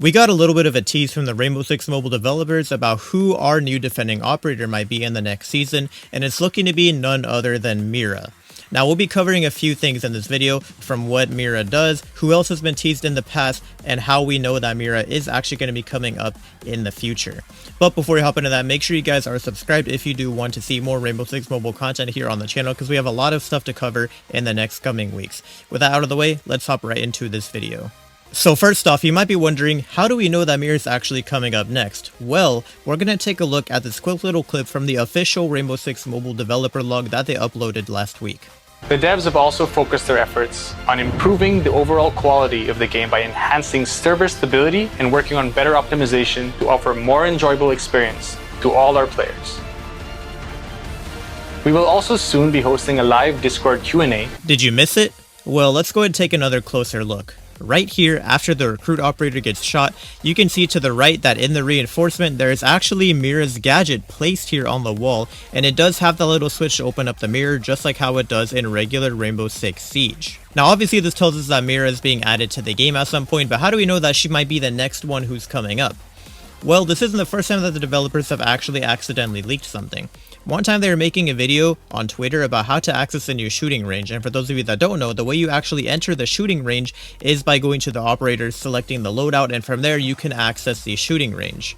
We got a little bit of a tease from the Rainbow Six Mobile developers about who our new defending operator might be in the next season, and it's looking to be none other than Mira. Now we'll be covering a few things in this video, from what Mira does, who else has been teased in the past, and how we know that Mira is actually going to be coming up in the future. But before we hop into that, make sure you guys are subscribed if you do want to see more Rainbow Six Mobile content here on the channel, because we have a lot of stuff to cover in the next coming weeks. With that out of the way, let's hop right into this video. So first off, you might be wondering, how do we know that Mira is actually coming up next? Well, we're going to take a look at this quick little clip from the official Rainbow Six Mobile developer log that they uploaded last week. The devs have also focused their efforts on improving the overall quality of the game by enhancing server stability and working on better optimization to offer a more enjoyable experience to all our players. We will also soon be hosting a live Discord Q&A. Did you miss it? Well, let's go ahead and take another closer look. Right here, after the recruit operator gets shot, you can see to the right that in the reinforcement there is actually Mira's gadget placed here on the wall, and it does have the little switch to open up the mirror just like how it does in regular Rainbow Six Siege. Now obviously this tells us that Mira is being added to the game at some point, but how do we know that she might be the next one who's coming up? Well, this isn't the first time that the developers have actually accidentally leaked something. One time they were making a video on Twitter about how to access the new shooting range, and for those of you that don't know, the way you actually enter the shooting range is by going to the operator, selecting the loadout, and from there you can access the shooting range.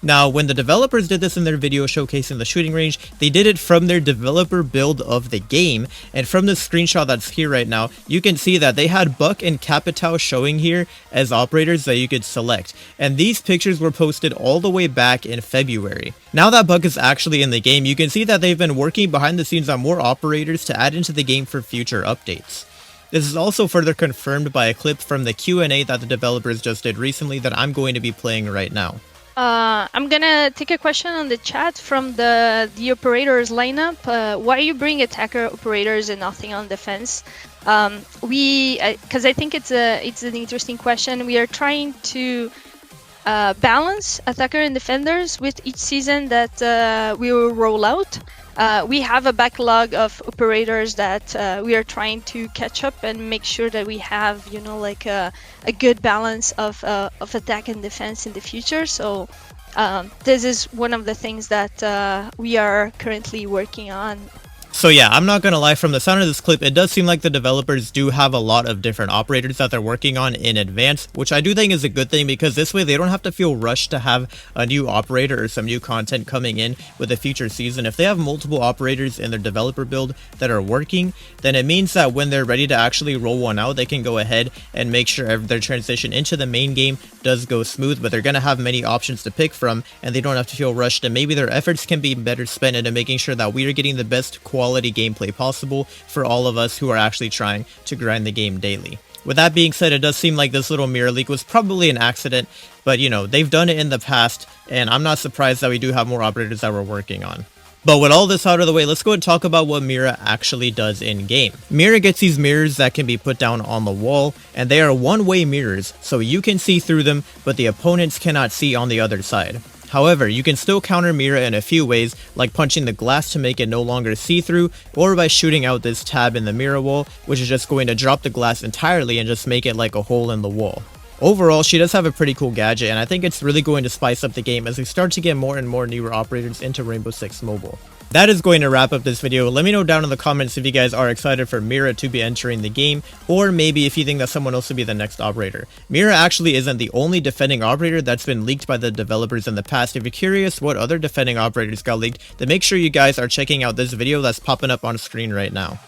Now, when the developers did this in their video showcasing the shooting range, they did it from their developer build of the game, and from the screenshot that's here right now, you can see that they had Buck and Capital showing here as operators that you could select, and these pictures were posted all the way back in February. Now that Buck is actually in the game, you can see that they've been working behind the scenes on more operators to add into the game for future updates. This is also further confirmed by a clip from the Q&A that the developers just did recently that I'm going to be playing right now. I'm gonna take a question on the chat from the operators lineup. Why you bring attacker operators and nothing on defense? Because I think it's an interesting question. We are trying to balance attacker and defenders with each season that we will roll out. We have a backlog of operators that we are trying to catch up and make sure that we have, you know, like a good balance of attack and defense in the future. So this is one of the things that we are currently working on. So yeah, I'm not gonna lie, from the sound of this clip, it does seem like the developers do have a lot of different operators that they're working on in advance, which I do think is a good thing, because this way they don't have to feel rushed to have a new operator or some new content coming in with a future season. If they have multiple operators in their developer build that are working, then it means that when they're ready to actually roll one out, they can go ahead and make sure their transition into the main game does go smooth, but they're gonna have many options to pick from, and they don't have to feel rushed, and maybe their efforts can be better spent into making sure that we are getting the best quality gameplay possible for all of us who are actually trying to grind the game daily. With that being said, it does seem like this little Mira leak was probably an accident, but you know, they've done it in the past, and I'm not surprised that we do have more operators that we're working on. But with all this out of the way, let's go and talk about what Mira actually does in game. Mira gets these mirrors that can be put down on the wall, and they are one-way mirrors, so you can see through them, but the opponents cannot see on the other side. However, you can still counter Mira in a few ways, like punching the glass to make it no longer see-through, or by shooting out this tab in the mirror wall, which is just going to drop the glass entirely and just make it like a hole in the wall. Overall, she does have a pretty cool gadget, and I think it's really going to spice up the game as we start to get more and more newer operators into Rainbow Six Mobile. That is going to wrap up this video. Let me know down in the comments if you guys are excited for Mira to be entering the game, or maybe if you think that someone else would be the next operator. Mira actually isn't the only defending operator that's been leaked by the developers in the past. If you're curious what other defending operators got leaked, then make sure you guys are checking out this video that's popping up on screen right now.